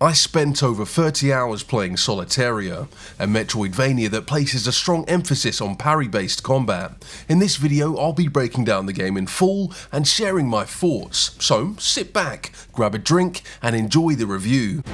I spent over 30 hours playing Solateria, a Metroidvania that places a strong emphasis on parry-based combat. In this video, I'll be breaking down the game in full and sharing my thoughts, so sit back, grab a drink and enjoy the review.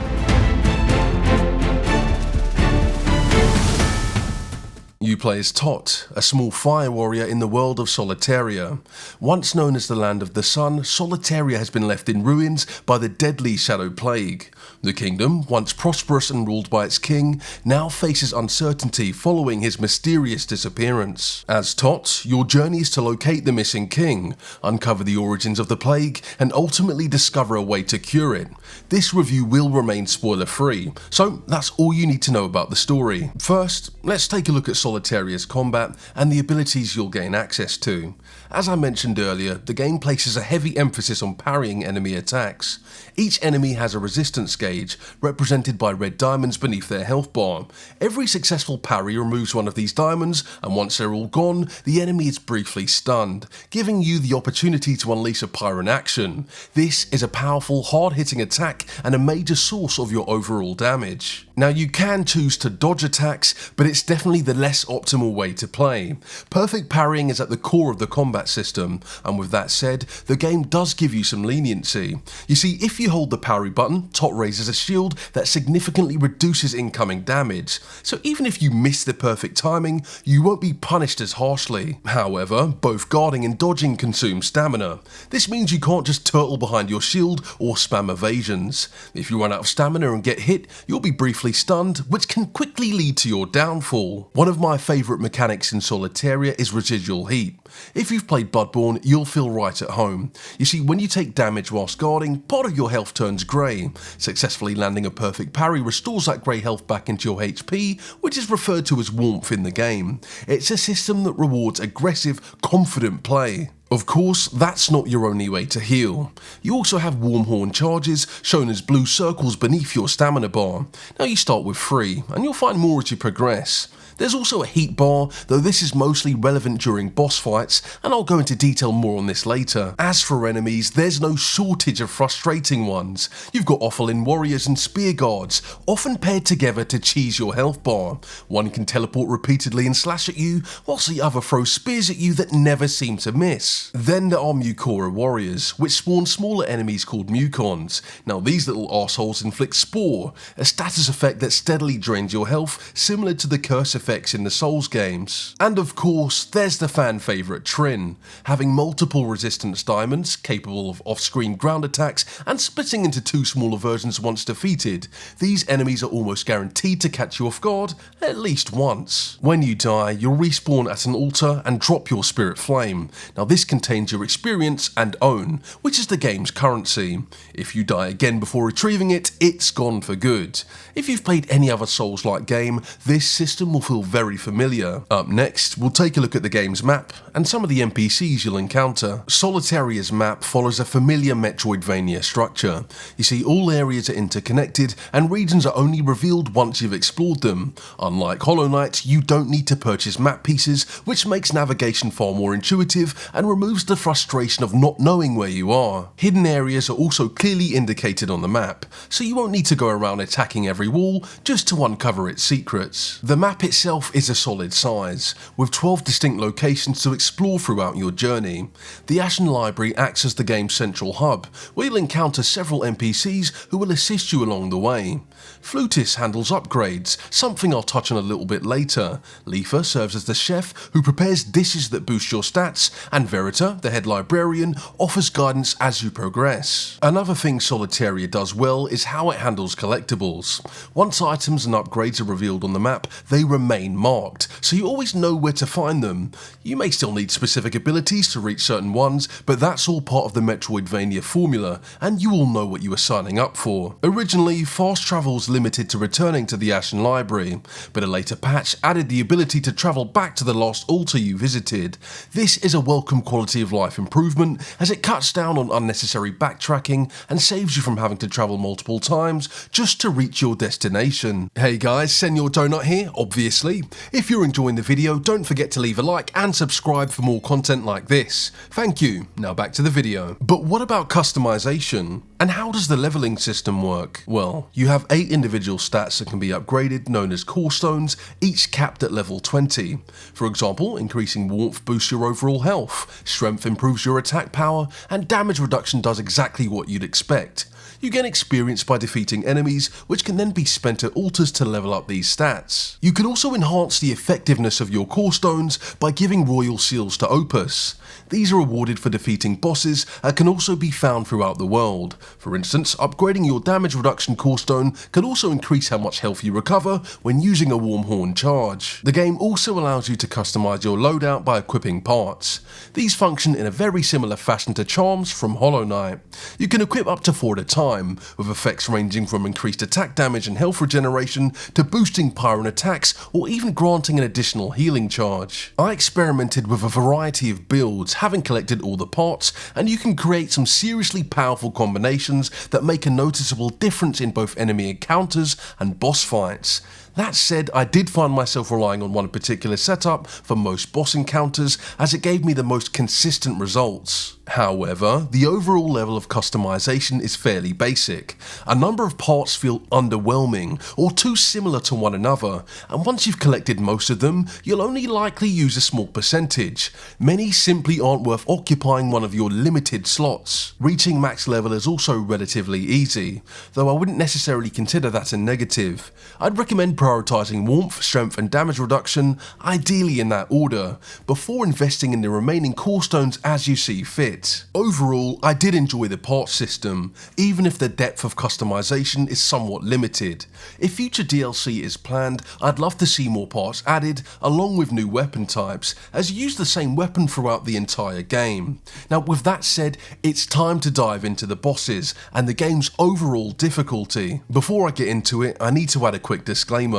You play as Tot, a small fire warrior in the world of Solateria. Once known as the Land of the Sun, Solateria has been left in ruins by the deadly Shadow Plague. The kingdom, once prosperous and ruled by its king, now faces uncertainty following his mysterious disappearance. As Tot, your journey is to locate the missing king, uncover the origins of the plague, and ultimately discover a way to cure it. This review will remain spoiler-free, so that's all you need to know about the story. First, let's take a look at Solateria's combat and the abilities you'll gain access to. As I mentioned earlier, the game places a heavy emphasis on parrying enemy attacks. Each enemy has a resistance gauge, represented by red diamonds beneath their health bar. Every successful parry removes one of these diamonds, and once they're all gone, the enemy is briefly stunned, giving you the opportunity to unleash a pyre in action. This is a powerful, hard-hitting attack and a major source of your overall damage. Now you can choose to dodge attacks, but it's definitely the less optimal way to play. Perfect parrying is at the core of the combat system, and with that said, the game does give you some leniency. You see, if you hold the parry button, Tot raises a shield that significantly reduces incoming damage, so even if you miss the perfect timing, you won't be punished as harshly. However, both guarding and dodging consume stamina. This means you can't just turtle behind your shield or spam evasions. If you run out of stamina and get hit, you'll be briefly stunned, which can quickly lead to your downfall. One of my favourite mechanics in Solateria is residual heat. If you've played Bloodborne, you'll feel right at home. You see, when you take damage whilst guarding, part of your health turns grey. Successfully landing a perfect parry restores that grey health back into your HP, which is referred to as warmth in the game. It's a system that rewards aggressive, confident play. Of course, that's not your only way to heal. You also have Warmhorn charges, shown as blue circles beneath your stamina bar. Now you start with 3, and you'll find more as you progress. There's also a heat bar, though this is mostly relevant during boss fights, and I'll go into detail more on this later. As for enemies, there's no shortage of frustrating ones. You've got Ophalin warriors and spear guards, often paired together to cheese your health bar. One can teleport repeatedly and slash at you, whilst the other throws spears at you that never seem to miss. Then there are Mucora warriors, which spawn smaller enemies called Mucons. Now these little arseholes inflict Spore, a status effect that steadily drains your health, similar to the curse effects in the Souls games. And of course, there's the fan favourite Trin, having multiple resistance diamonds, capable of off-screen ground attacks, and splitting into 2 smaller versions once defeated. These enemies are almost guaranteed to catch you off guard, at least once. When you die, you'll respawn at an altar and drop your spirit flame. Now this contains your experience and own, which is the game's currency. If you die again before retrieving it, it's gone for good. If you've played any other Souls-like game, this system will feel very familiar. Up next, we'll take a look at the game's map and some of the NPCs you'll encounter. Solateria's map follows a familiar Metroidvania structure. You see, all areas are interconnected and regions are only revealed once you've explored them. Unlike Hollow Knight, you don't need to purchase map pieces, which makes navigation far more intuitive and removes the frustration of not knowing where you are. Hidden areas are also clearly indicated on the map, so you won't need to go around attacking every wall just to uncover its secrets. The map itself is a solid size, with 12 distinct locations to explore throughout your journey. The Ashen Library acts as the game's central hub, where you'll encounter several NPCs who will assist you along the way. Flutis handles upgrades, something I'll touch on a little bit later. Leafa serves as the chef who prepares dishes that boost your stats, and Verita, the head librarian, offers guidance as you progress. Another thing Solateria does well is how it handles collectibles. Once items and upgrades are revealed on the map, they remain marked, so you always know where to find them. You may still need specific abilities to reach certain ones, but that's all part of the Metroidvania formula, and you all know what you are signing up for. Originally, fast travel was limited to returning to the Ashen Library, but a later patch added the ability to travel back to the last altar you visited. This is a welcome quality of life improvement as it cuts down on unnecessary backtracking and saves you from having to travel multiple times just to reach your destination. Hey guys, Senor Donut here, obviously. If you're enjoying the video, don't forget to leave a like and subscribe for more content like this. Thank you. Now back to the video. But what about customization? And how does the leveling system work? Well, you have 8 individual stats that can be upgraded, known as core stones, each capped at level 20. For example, increasing warmth boosts your overall health, strength improves your attack power, and damage reduction does exactly what you'd expect. You gain experience by defeating enemies, which can then be spent at altars to level up these stats. You can also enhance the effectiveness of your core stones by giving royal seals to Opus. These are awarded for defeating bosses and can also be found throughout the world. For instance, upgrading your damage reduction core stone can also increase how much health you recover when using a warm horn charge. The game also allows you to customize your loadout by equipping parts. These function in a very similar fashion to charms from Hollow Knight. You can equip up to 4 at a time, with effects ranging from increased attack damage and health regeneration to boosting pyron attacks or even granting an additional healing charge. I experimented with a variety of builds, having collected all the parts, and you can create some seriously powerful combinations that make a noticeable difference in both enemy encounters and boss fights. That said, I did find myself relying on one particular setup for most boss encounters as it gave me the most consistent results. However, the overall level of customization is fairly basic. A number of parts feel underwhelming or too similar to one another, and once you've collected most of them, you'll only likely use a small percentage. Many simply aren't worth occupying one of your limited slots. Reaching max level is also relatively easy, though I wouldn't necessarily consider that a negative. I'd recommend prioritizing warmth, strength and damage reduction, ideally in that order, before investing in the remaining core stones as you see fit. Overall, I did enjoy the parts system, even if the depth of customization is somewhat limited. If future DLC is planned, I'd love to see more parts added, along with new weapon types, as you use the same weapon throughout the entire game. Now with that said, it's time to dive into the bosses and the game's overall difficulty. Before I get into it, I need to add a quick disclaimer.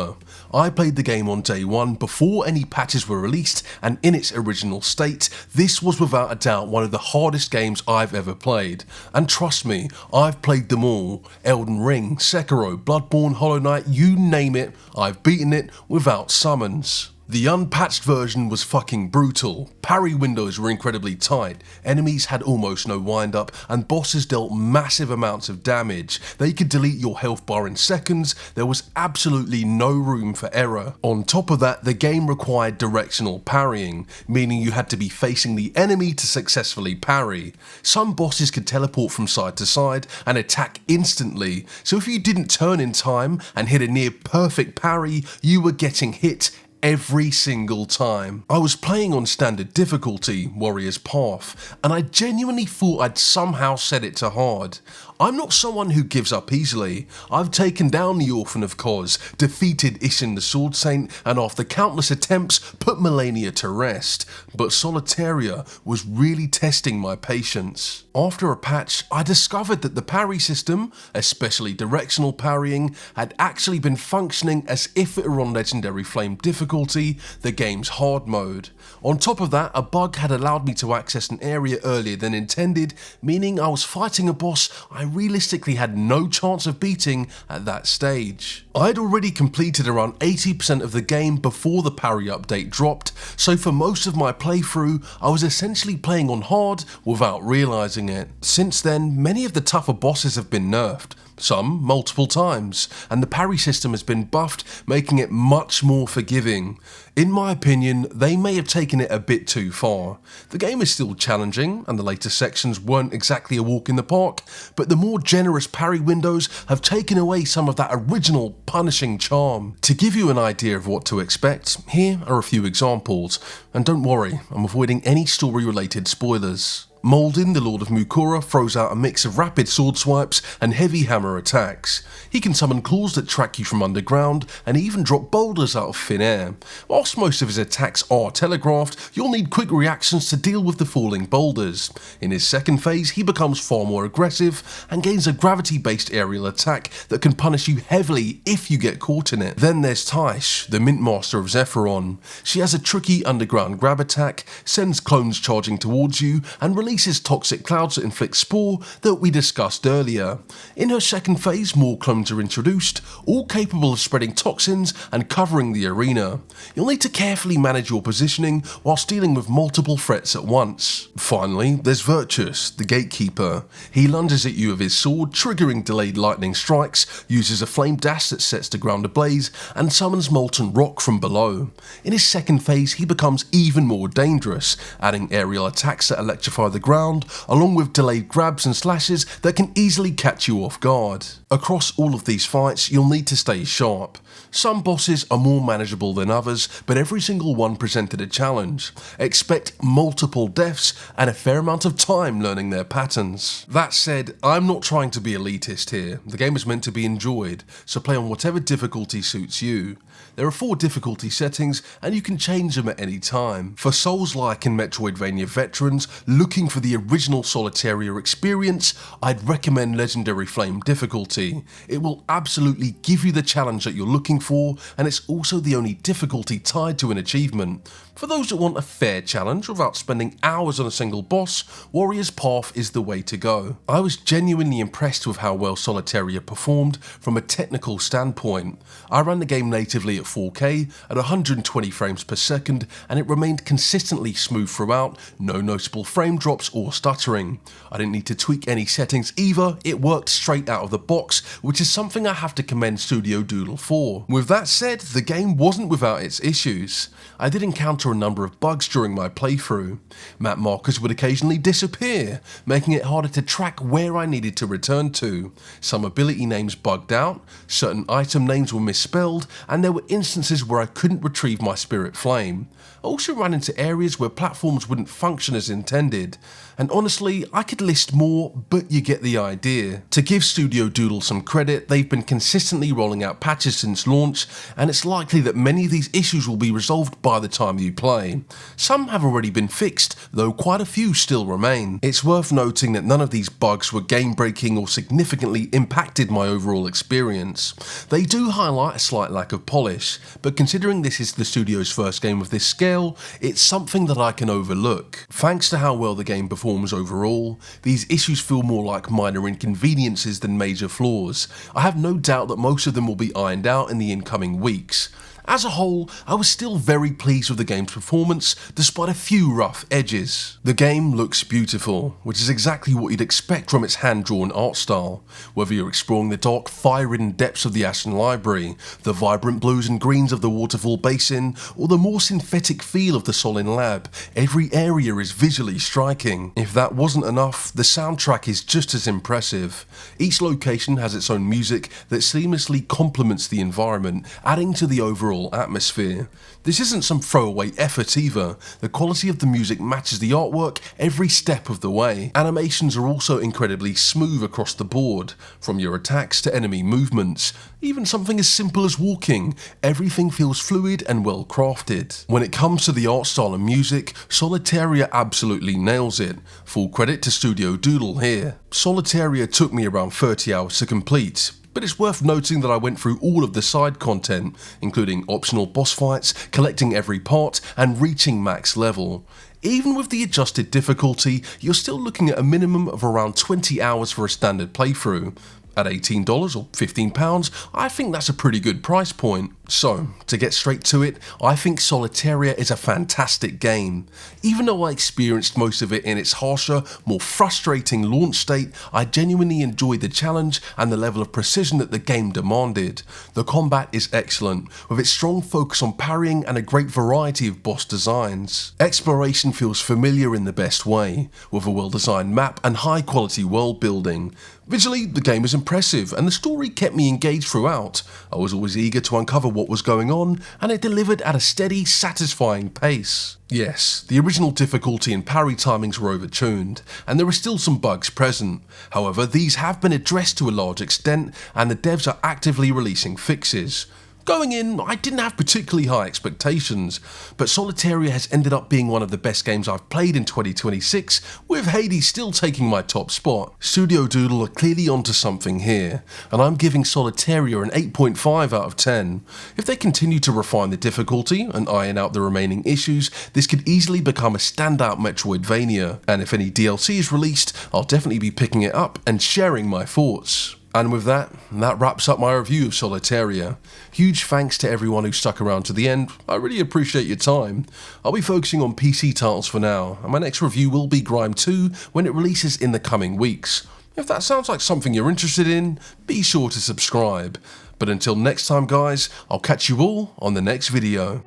I played the game on day 1 before any patches were released, and in its original state, this was without a doubt one of the hardest games I've ever played. And trust me, I've played them all. Elden Ring, Sekiro, Bloodborne, Hollow Knight, you name it, I've beaten it without summons. The unpatched version was fucking brutal. Parry windows were incredibly tight, enemies had almost no wind up, and bosses dealt massive amounts of damage. They could delete your health bar in seconds, there was absolutely no room for error. On top of that, the game required directional parrying, meaning you had to be facing the enemy to successfully parry. Some bosses could teleport from side to side and attack instantly, so if you didn't turn in time and hit a near perfect parry, you were getting hit every single time. I was playing on standard difficulty, Warrior's Path, and I genuinely thought I'd somehow set it to hard. I'm not someone who gives up easily. I've taken down the Orphan of Kos, defeated Ishin the Sword Saint, and after countless attempts, put Melania to rest. But Solateria was really testing my patience. After a patch, I discovered that the parry system, especially directional parrying, had actually been functioning as if it were on Legendary Flame difficulty, the game's hard mode. On top of that, a bug had allowed me to access an area earlier than intended, meaning I was fighting a boss I realistically had no chance of beating at that stage. I'd already completed around 80% of the game before the parry update dropped, so for most of my playthrough, I was essentially playing on hard without realising it. Since then, many of the tougher bosses have been nerfed, some multiple times, and the parry system has been buffed, making it much more forgiving. In my opinion, they may have taken it a bit too far. The game is still challenging, and the later sections weren't exactly a walk in the park, but the more generous parry windows have taken away some of that original punishing charm. To give you an idea of what to expect, here are a few examples, and don't worry, I'm avoiding any story-related spoilers. Moldin, the Lord of Mukura, throws out a mix of rapid sword swipes and heavy hammer attacks. He can summon claws that track you from underground and even drop boulders out of thin air. Whilst most of his attacks are telegraphed, you'll need quick reactions to deal with the falling boulders. In his second phase, he becomes far more aggressive and gains a gravity-based aerial attack that can punish you heavily if you get caught in it. Then there's Taish, the Mint Master of Zephyron. She has a tricky underground grab attack, sends clones charging towards you, and releases toxic clouds that inflict spore that we discussed earlier. In her second phase, more clones are introduced, all capable of spreading toxins and covering the arena. You'll need to carefully manage your positioning whilst dealing with multiple threats at once. Finally, there's Virtus, the Gatekeeper. He lunges at you with his sword, triggering delayed lightning strikes, uses a flame dash that sets the ground ablaze, and summons molten rock from below. In his second phase, he becomes even more dangerous, adding aerial attacks that electrify the ground, along with delayed grabs and slashes that can easily catch you off guard. Across all of these fights, you'll need to stay sharp. Some bosses are more manageable than others, but every single one presented a challenge. Expect multiple deaths and a fair amount of time learning their patterns. That said, I'm not trying to be elitist here. The game is meant to be enjoyed, so play on whatever difficulty suits you. There are 4 difficulty settings and you can change them at any time. For Soulslike and Metroidvania veterans looking for the original Solateria experience, I'd recommend Legendary Flame difficulty. It will absolutely give you the challenge that you're looking for, and it's also the only difficulty tied to an achievement. For those that want a fair challenge without spending hours on a single boss, Warrior's Path is the way to go. I was genuinely impressed with how well Solateria performed from a technical standpoint. I ran the game natively at 4K at 120 frames per second, and it remained consistently smooth throughout, no noticeable frame drops or stuttering. I didn't need to tweak any settings either, it worked straight out of the box, which is something I have to commend Studio Doodle for. With that said, the game wasn't without its issues. I did encounter a number of bugs during my playthrough. Map markers would occasionally disappear, making it harder to track where I needed to return to. Some ability names bugged out, certain item names were misspelled, and there were instances where I couldn't retrieve my spirit flame. I also ran into areas where platforms wouldn't function as intended, and honestly, I could list more, but you get the idea. To give Studio Doodle some credit, they've been consistently rolling out patches since launch, and it's likely that many of these issues will be resolved by the time you play. Some have already been fixed, though quite a few still remain. It's worth noting that none of these bugs were game-breaking or significantly impacted my overall experience. They do highlight a slight lack of polish, but considering this is the studio's first game of this scale, it's something that I can overlook. Thanks to how well the game performs overall, these issues feel more like minor inconveniences than major flaws. I have no doubt that most of them will be ironed out in the incoming weeks. As a whole, I was still very pleased with the game's performance, despite a few rough edges. The game looks beautiful, which is exactly what you'd expect from its hand-drawn art style. Whether you're exploring the dark, fire-ridden depths of the Ashen Library, the vibrant blues and greens of the Waterfall Basin, or the more synthetic feel of the Solin Lab, every area is visually striking. If that wasn't enough, the soundtrack is just as impressive. Each location has its own music that seamlessly complements the environment, adding to the overall atmosphere. This isn't some throwaway effort either. The quality of the music matches the artwork every step of the way. Animations are also incredibly smooth across the board, from your attacks to enemy movements. Even something as simple as walking, everything feels fluid and well crafted. When it comes to the art style and music, Solateria absolutely nails it. Full credit to Studio Doodle here. Solateria took me around 30 hours to complete, but it's worth noting that I went through all of the side content, including optional boss fights, collecting every part, and reaching max level. Even with the adjusted difficulty, you're still looking at a minimum of around 20 hours for a standard playthrough. At $18 or £15, I think that's a pretty good price point. So, to get straight to it, I think Solateria is a fantastic game. Even though I experienced most of it in its harsher, more frustrating launch state, I genuinely enjoyed the challenge and the level of precision that the game demanded. The combat is excellent, with its strong focus on parrying and a great variety of boss designs. Exploration feels familiar in the best way, with a well-designed map and high-quality world building. Visually, the game is impressive, and the story kept me engaged throughout. I was always eager to uncover what was going on, and it delivered at a steady, satisfying pace. Yes, the original difficulty and parry timings were overtuned, and there are still some bugs present. However, these have been addressed to a large extent, and the devs are actively releasing fixes. Going in, I didn't have particularly high expectations, but Solateria has ended up being one of the best games I've played in 2026, with Hades still taking my top spot. Studio Doodle are clearly onto something here, and I'm giving Solateria an 8.5 out of 10. If they continue to refine the difficulty and iron out the remaining issues, this could easily become a standout Metroidvania, and if any DLC is released, I'll definitely be picking it up and sharing my thoughts. And with that wraps up my review of Solateria. Huge thanks to everyone who stuck around to the end, I really appreciate your time. I'll be focusing on PC titles for now, and my next review will be Grime 2 when it releases in the coming weeks. If that sounds like something you're interested in, be sure to subscribe. But until next time guys, I'll catch you all on the next video.